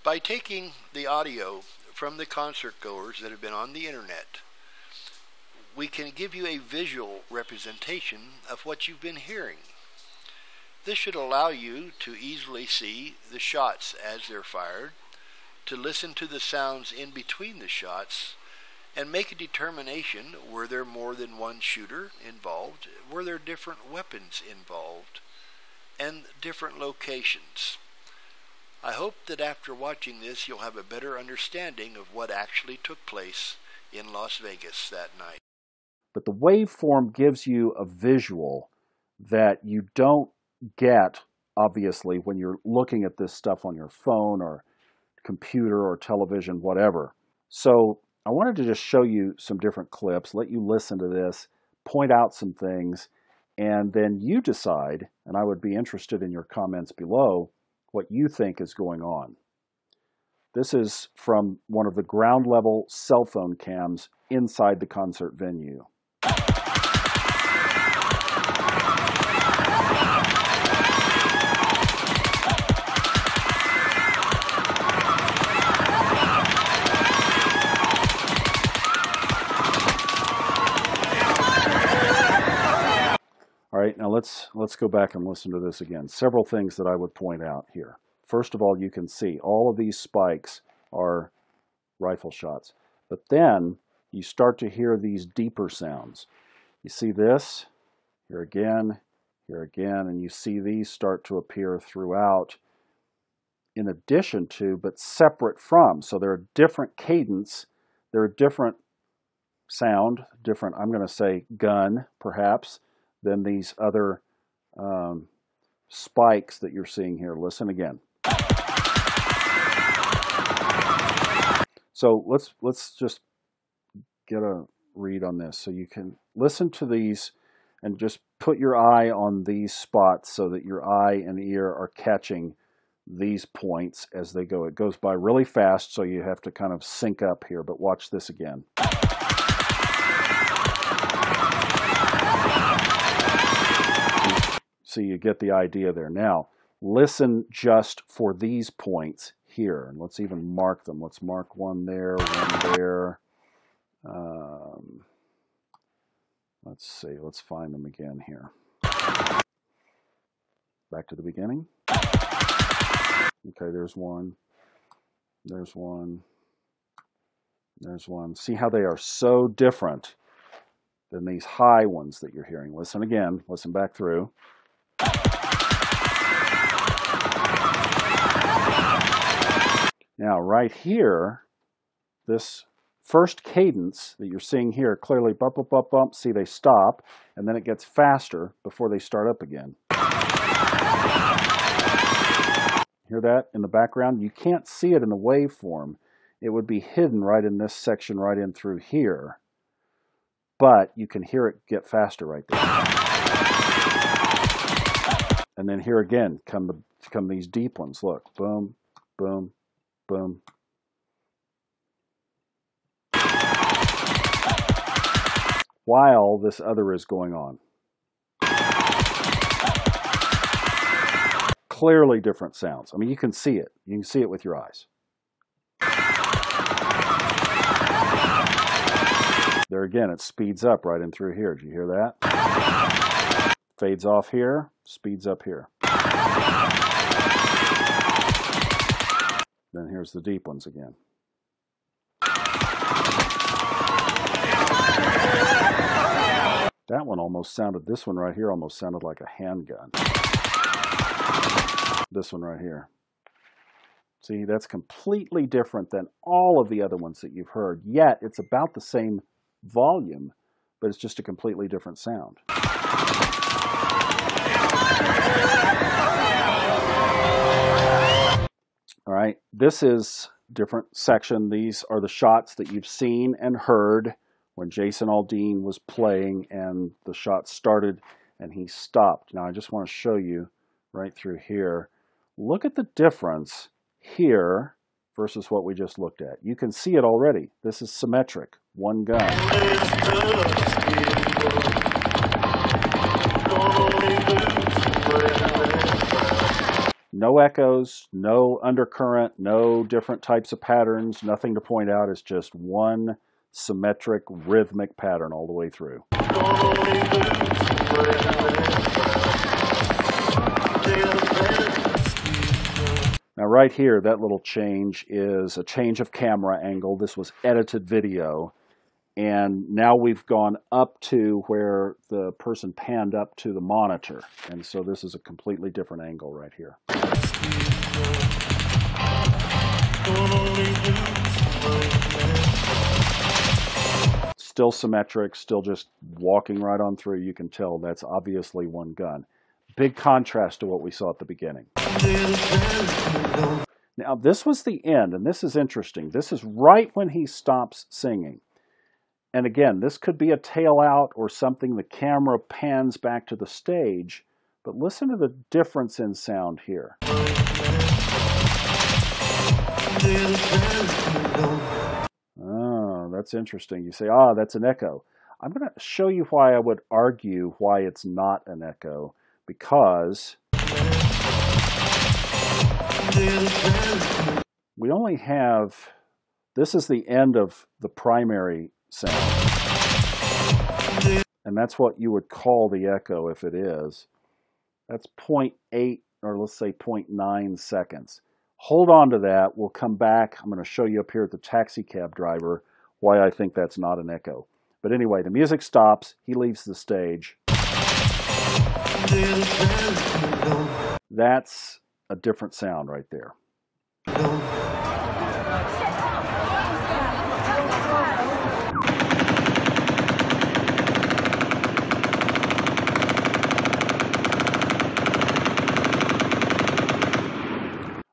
By taking the audio from the concert goers that have been on the internet, we can give you a visual representation of what you've been hearing. This should allow you to easily see the shots as they're fired, to listen to the sounds in between the shots, and make a determination: were there more than one shooter involved? Were there different weapons involved? And different locations? I hope that after watching this you'll have a better understanding of what actually took place in Las Vegas that night. But the waveform gives you a visual that you don't get, obviously, when you're looking at this stuff on your phone or computer or television, whatever. So I wanted to just show you some different clips, let you listen to this, point out some things, and then you decide, and I would be interested in your comments below, what you think is going on. This is from one of the ground level cell phone cams inside the concert venue. All right, now let's go back and listen to this again. Several things that I would point out here. First of all, you can see all of these spikes are rifle shots. But then you start to hear these deeper sounds. You see this, here again, and you see these start to appear throughout, in addition to, but separate from. So they're a different cadence, they're a different sound, different, I'm going to say gun, perhaps, than these other spikes that you're seeing here. Listen again. So let's just get a read on this. So you can listen to these and just put your eye on these spots so that your eye and ear are catching these points as they go. It goes by really fast, so you have to kind of sync up here, but watch this again. So you get the idea there. Now, listen just for these points here. And let's even mark them. Let's mark one there, one there. Let's see. Let's find them again here. Back to the beginning. Okay, there's one. There's one. There's one. See how they are so different than these high ones that you're hearing. Listen again. Listen back through. Now, right here, this first cadence that you're seeing here, clearly bump, bump, bump, bump. See, they stop, and then it gets faster before they start up again. Hear that in the background? You can't see it in the waveform. It would be hidden right in this section, right in through here. But you can hear it get faster right there. And then here again come these deep ones. Look, boom, boom, boom. While this other is going on. Clearly different sounds. I mean, you can see it. You can see it with your eyes. There again, it speeds up right in through here. Did you hear that? Fades off here, speeds up here. Then here's the deep ones again. That one almost sounded, this one right here almost sounded like a handgun. This one right here. See, that's completely different than all of the other ones that you've heard, yet it's about the same volume, but it's just a completely different sound. All right, this is a different section. These are the shots that you've seen and heard when Jason Aldean was playing and the shot started and he stopped. Now I just want to show you right through here. Look at the difference here versus what we just looked at. You can see it already. This is symmetric, one gun. No echoes, no undercurrent, no different types of patterns, nothing to point out. It's just one symmetric, rhythmic pattern all the way through. Now right here, that little change is a change of camera angle. This was edited video. And now we've gone up to where the person panned up to the monitor. And so this is a completely different angle right here. Still symmetric, still just walking right on through. You can tell that's obviously one gun. Big contrast to what we saw at the beginning. Now this was the end, and this is interesting. This is right when he stops singing. And again, this could be a tail out or something. The camera pans back to the stage, but listen to the difference in sound here. Oh, that's interesting. You say, that's an echo. I'm going to show you why I would argue why it's not an echo, because we only have, this is the end of the primary sound. And that's what you would call the echo if it is. That's 0.8 or let's say 0.9 seconds. Hold on to that. We'll come back. I'm going to show you up here at the taxi cab driver why I think that's not an echo. But anyway, the music stops. He leaves the stage. That's a different sound right there.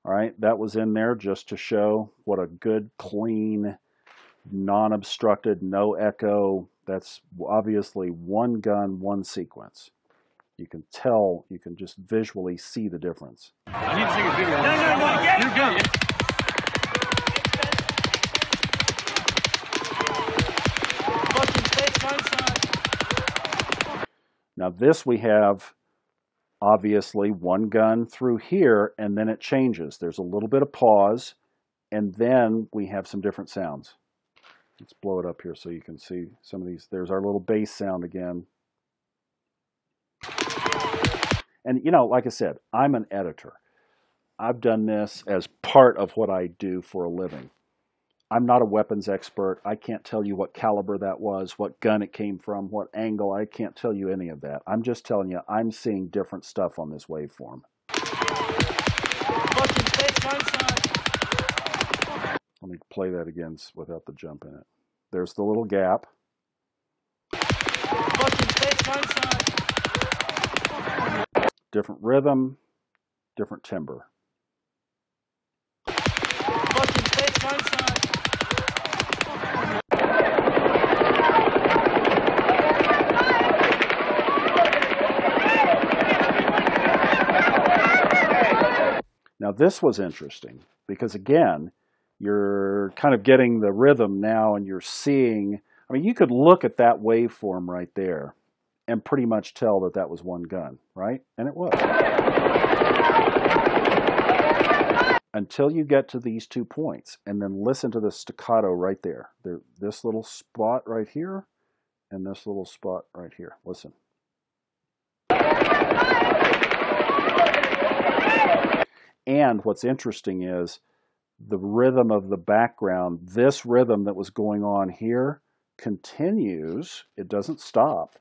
All right, that was in there just to show what a good, clean, non-obstructed, no echo. That's obviously one gun, one sequence. You can tell, you can just visually see the difference. I need to take a video. No, you're good. Now this we have obviously one gun through here, and then it changes. There's a little bit of pause, and then we have some different sounds. Let's blow it up here so you can see some of these. There's our little bass sound again. And you know, like I said, I'm an editor. I've done this as part of what I do for a living. I'm not a weapons expert. I can't tell you what caliber that was, what gun it came from, what angle. I can't tell you any of that. I'm just telling you, I'm seeing different stuff on this waveform. Let me play that again without the jump in it. There's the little gap. Different rhythm, different timbre. Now this was interesting because again, you're kind of getting the rhythm now and you're seeing, I mean, you could look at that waveform right there and pretty much tell that that was one gun, right? And it was. Until you get to these 2 points and then listen to the staccato right there. This little spot right here and this little spot right here. Listen. And what's interesting is the rhythm of the background, this rhythm that was going on here continues. It doesn't stop.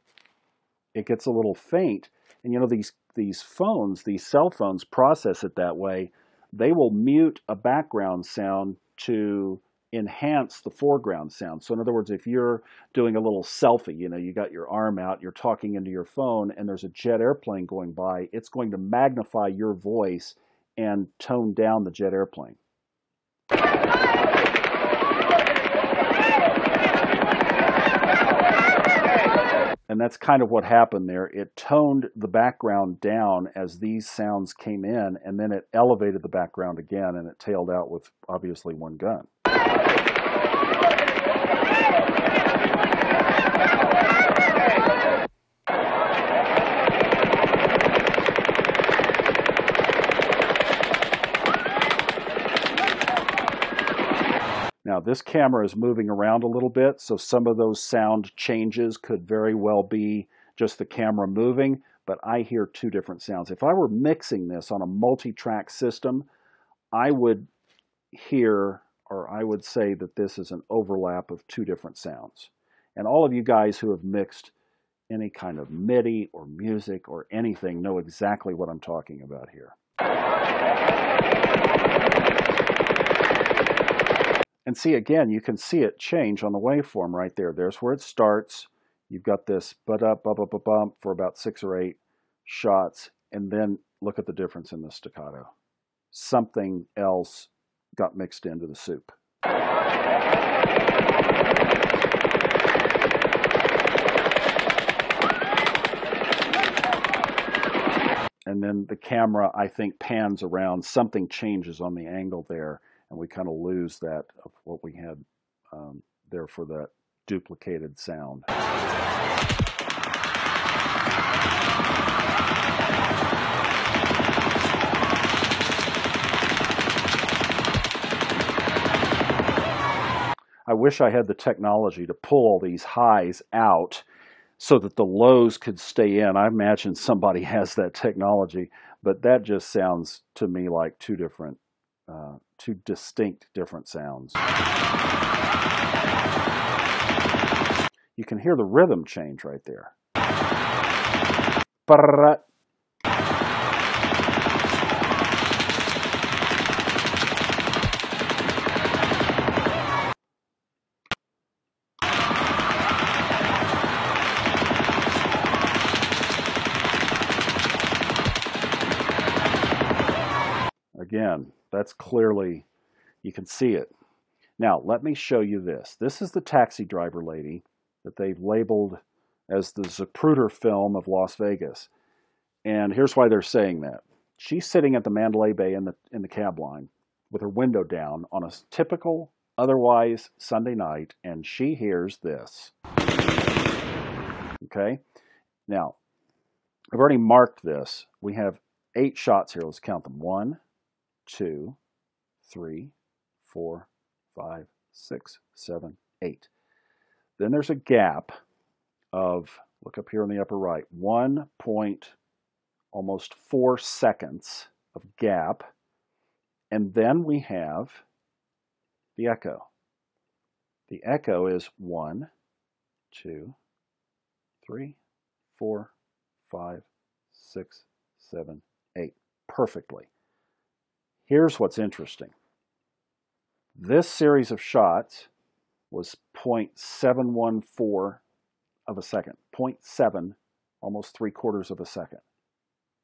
It gets a little faint. And you know, these phones, these cell phones process it that way. They will mute a background sound to enhance the foreground sound. So in other words, if you're doing a little selfie, you know, you got your arm out, you're talking into your phone, and there's a jet airplane going by, it's going to magnify your voice and tone down the jet airplane. And that's kind of what happened there. It toned the background down as these sounds came in, and then it elevated the background again, and it tailed out with obviously one gun. Now this camera is moving around a little bit, so some of those sound changes could very well be just the camera moving, but I hear two different sounds. If I were mixing this on a multi-track system, I would hear, or I would say that this is an overlap of two different sounds. And all of you guys who have mixed any kind of MIDI or music or anything know exactly what I'm talking about here. And see, again, you can see it change on the waveform right there. There's where it starts. You've got this bump for about 6 or 8 shots, and then look at the difference in the staccato. Something else got mixed into the soup. And then the camera, I think, pans around. Something changes on the angle there, and we kind of lose that of what we had there for that duplicated sound. I wish I had the technology to pull all these highs out so that the lows could stay in. I imagine somebody has that technology, but that just sounds to me like two distinct different sounds. You can hear the rhythm change right there. Again, that's clearly, you can see it. Now, let me show you this. This is the taxi driver lady that they've labeled as the Zapruder film of Las Vegas. And here's why they're saying that. She's sitting at the Mandalay Bay in the cab line with her window down on a typical, otherwise Sunday night, and she hears this. Okay? Now, I've already marked this. We have 8 shots here. Let's count them. 1, 2, 3, 4, 5, 6, 7, 8. Then there's a gap of, look up here in the upper right, 1.4 seconds of gap. And then we have the echo. The echo is 1, 2, 3, 4, 5, 6, 7, 8. Perfectly. Here's what's interesting. This series of shots was 0.714 of a second. 0.7, almost 3/4 of a second.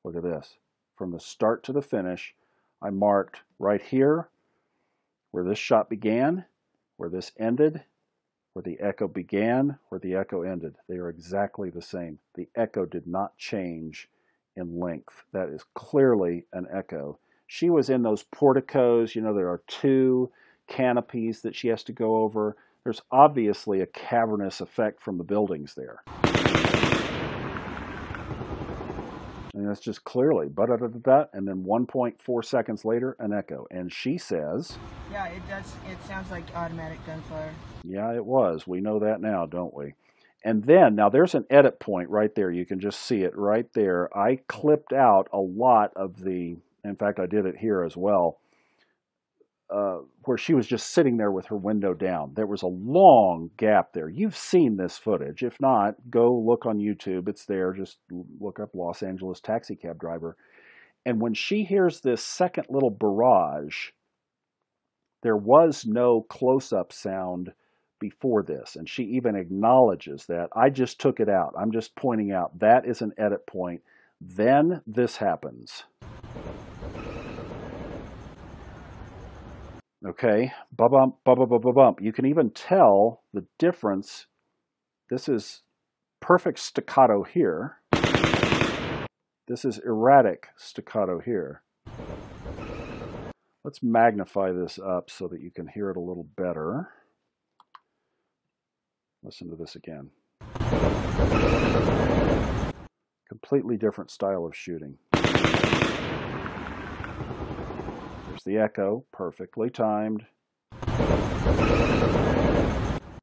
Look at this. From the start to the finish, I marked right here where this shot began, where this ended, where the echo began, where the echo ended. They are exactly the same. The echo did not change in length. That is clearly an echo. She was in those porticos. You know, there are 2 canopies that she has to go over. There's obviously a cavernous effect from the buildings there. And that's just clearly, and then 1.4 seconds later, an echo. And she says... Yeah, it does. It sounds like automatic gunfire. Yeah, it was. We know that now, don't we? And then, now there's an edit point right there. You can just see it right there. I clipped out a lot of the... In fact, I did it here as well, where she was just sitting there with her window down. There was a long gap there. You've seen this footage. If not, go look on YouTube. It's there. Just look up Los Angeles taxi cab driver. And when she hears this second little barrage, there was no close-up sound before this. And she even acknowledges that. I just took it out. I'm just pointing out that is an edit point. Then this happens. Okay, ba-bump, ba-ba-ba-ba-bump. You can even tell the difference. This is perfect staccato here. This is erratic staccato here. Let's magnify this up so that you can hear it a little better. Listen to this again. Completely different style of shooting. There's the echo, perfectly timed.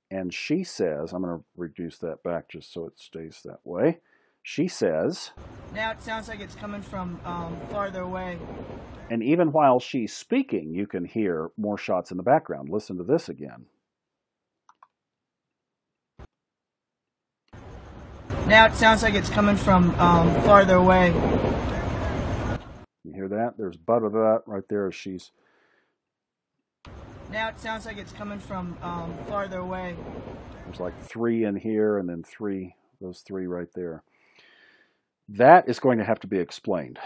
And she says, I'm going to reduce that back just so it stays that way. She says, now it sounds like it's coming from farther away. And even while she's speaking, you can hear more shots in the background. Listen to this again. Now it sounds like it's coming from farther away. You hear that? There's ba-da-da right there as she's... Now it sounds like it's coming from farther away. There's like 3 in here and then 3, those 3 right there. That is going to have to be explained.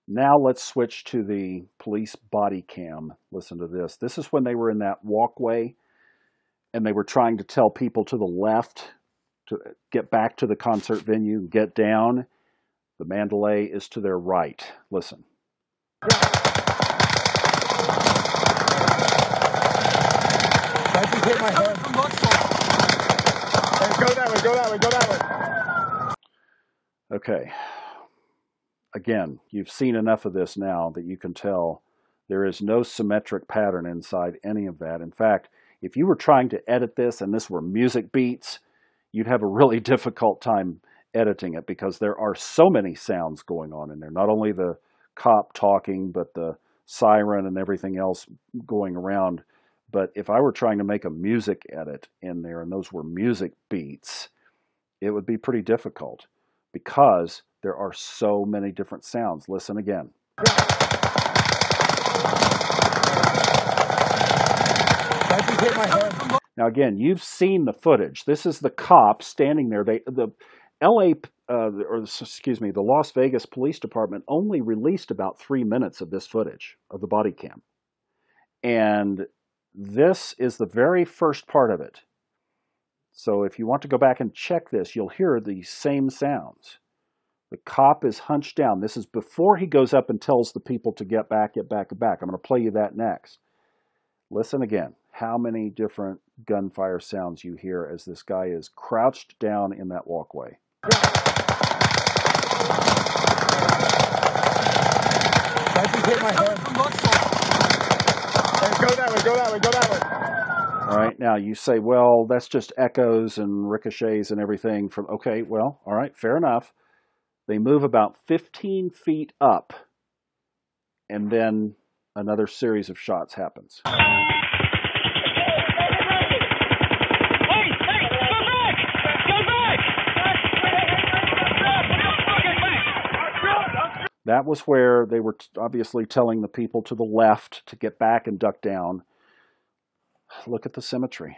Now let's switch to the police body cam. Listen to this. This is when they were in that walkway and they were trying to tell people to the left to get back to the concert venue and get down. The Mandalay is to their right. Listen. I just hit my head. Go that way, go that way, go that way. Okay. Again, you've seen enough of this now that you can tell there is no symmetric pattern inside any of that. In fact, if you were trying to edit this and this were music beats, you'd have a really difficult time editing it because there are so many sounds going on in there. Not only the cop talking, but the siren and everything else going around. But if I were trying to make a music edit in there and those were music beats, it would be pretty difficult because there are so many different sounds. Listen again. I just hit my head. Now again, you've seen the footage. This is the cop standing there. The Las Vegas Police Department only released about 3 minutes of this footage of the body cam. And this is the very first part of it. So if you want to go back and check this, you'll hear the same sounds. The cop is hunched down. This is before he goes up and tells the people to get back, get back, get back. I'm going to play you that next. Listen again. How many different gunfire sounds you hear as this guy is crouched down in that walkway. I just hit my head. Go that way, go that way, go that way. All right, now you say, well, that's just echoes and ricochets and everything from, okay, well, all right, fair enough. They move about 15 feet up, and then another series of shots happens. That was where they were obviously telling the people to the left to get back and duck down. Look at the symmetry.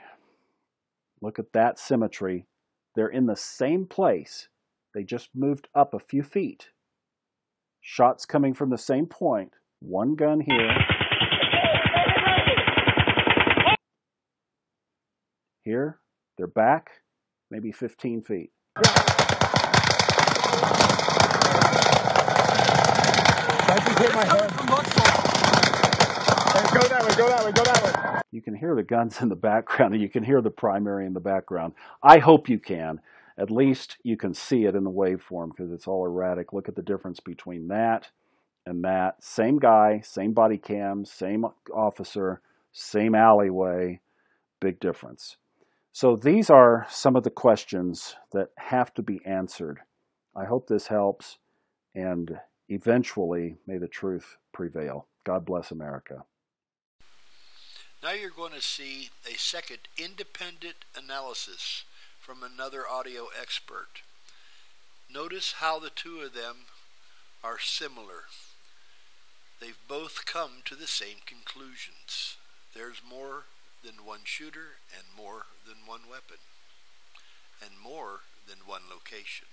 Look at that symmetry. They're in the same place. They just moved up a few feet. Shots coming from the same point. One gun here. Here, they're back, maybe 15 feet. I just hit my head. Go that way, go that way, go that way. You can hear the guns in the background, and you can hear the primary in the background. I hope you can. At least you can see it in the waveform because it's all erratic. Look at the difference between that and that. Same guy, same body cam, same officer, same alleyway. Big difference. So these are some of the questions that have to be answered. I hope this helps, and eventually may the truth prevail. God bless America. Now you're going to see a second independent analysis from another audio expert. Notice how the two of them are similar. They've both come to the same conclusions. There's more than one shooter and more than one weapon and more than one location.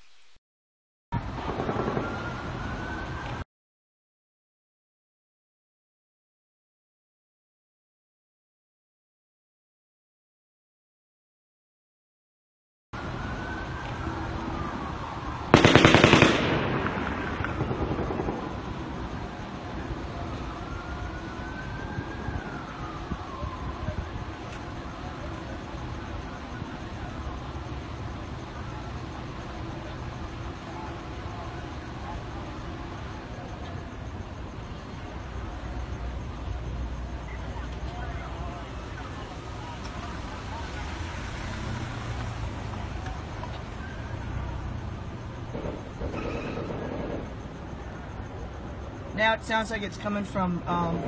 Now it sounds like it's coming from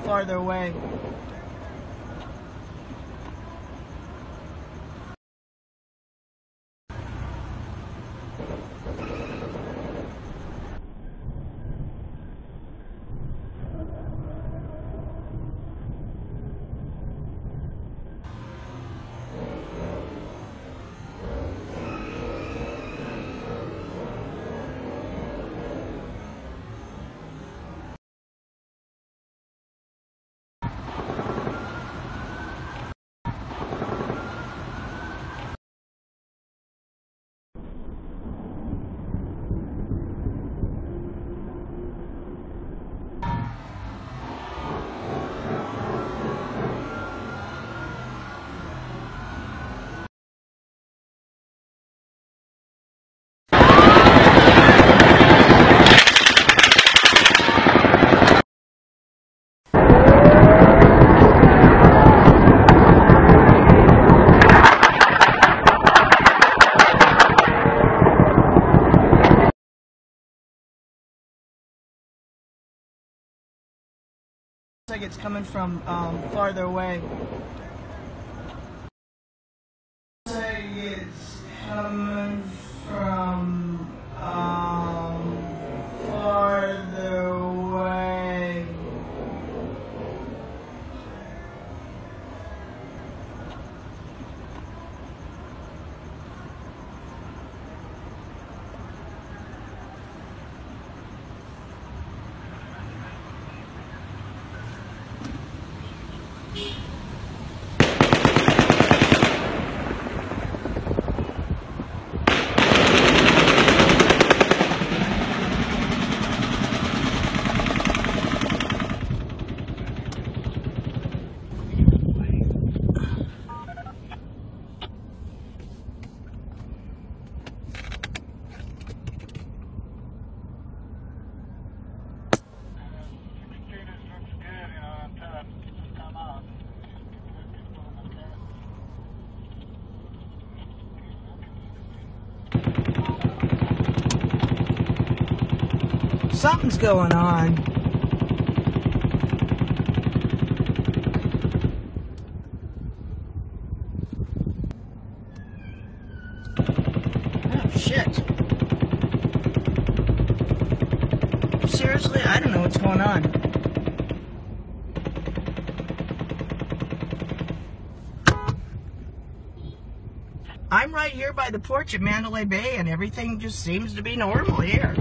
farther away. Like it's coming from farther away. Like it's coming from farther away. Something's going on. Oh, shit. Seriously, I don't know what's going on. I'm right here by the porch of Mandalay Bay, and everything just seems to be normal here.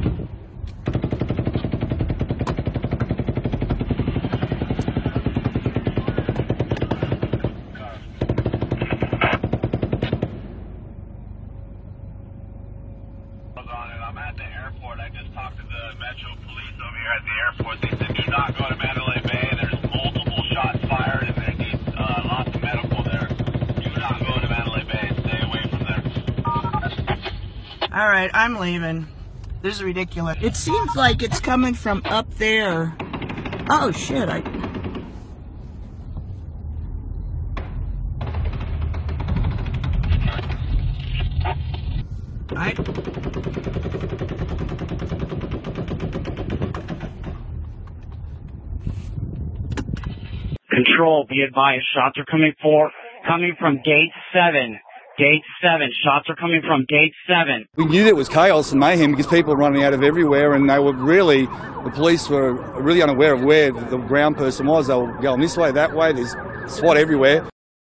I'm at the airport. I just talked to the Metro Police over here at the airport. They said do not go to Mandalay Bay. There's multiple shots fired and there needs lots of medical there. Do not go to Mandalay Bay. Stay away from there. Alright, I'm leaving. This is ridiculous. It seems like it's coming from up there. Oh shit, Control, be advised, shots are coming from gate 7. Gate 7, shots are coming from gate 7. We knew there was chaos and mayhem because people were running out of everywhere, and the police were really unaware of where the ground person was. They were going this way, that way, there's SWAT everywhere.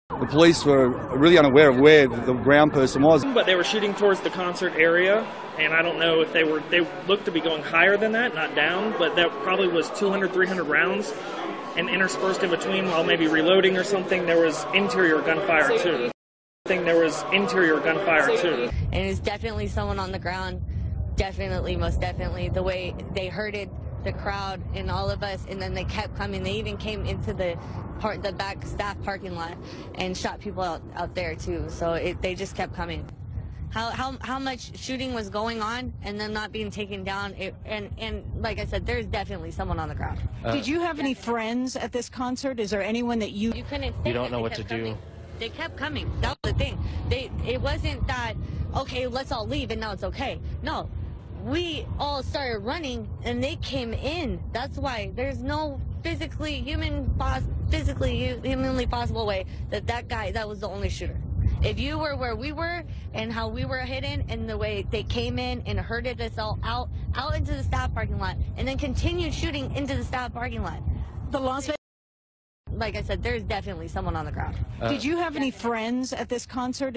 The police were really unaware of where the ground person was. But they were shooting towards the concert area, and I don't know if they looked to be going higher than that, not down, but that probably was 200, 300 rounds. And interspersed in between while maybe reloading or something, there was interior gunfire too. And it's definitely someone on the ground. Definitely, most definitely. The way they herded the crowd and all of us, and then they kept coming. They even came into the back staff parking lot and shot people out there too. So they just kept coming. How much shooting was going on and them not being taken down, and like I said, there's definitely someone on the ground. Did you have any friends at this concert? Is there anyone that you couldn't stay? You don't know what to do. do. They kept coming. That was the thing. It wasn't that, okay, let's all leave and now it's okay. No, we all started running and they came in. That's why there's no humanly possible way that guy, that was the only shooter. If you were where we were and how we were hidden and the way they came in and herded us all out into the staff parking lot and then continued shooting into the staff parking lot. The Las Vegas. Like I said, there's definitely someone on the ground. Did you have any friends at this concert?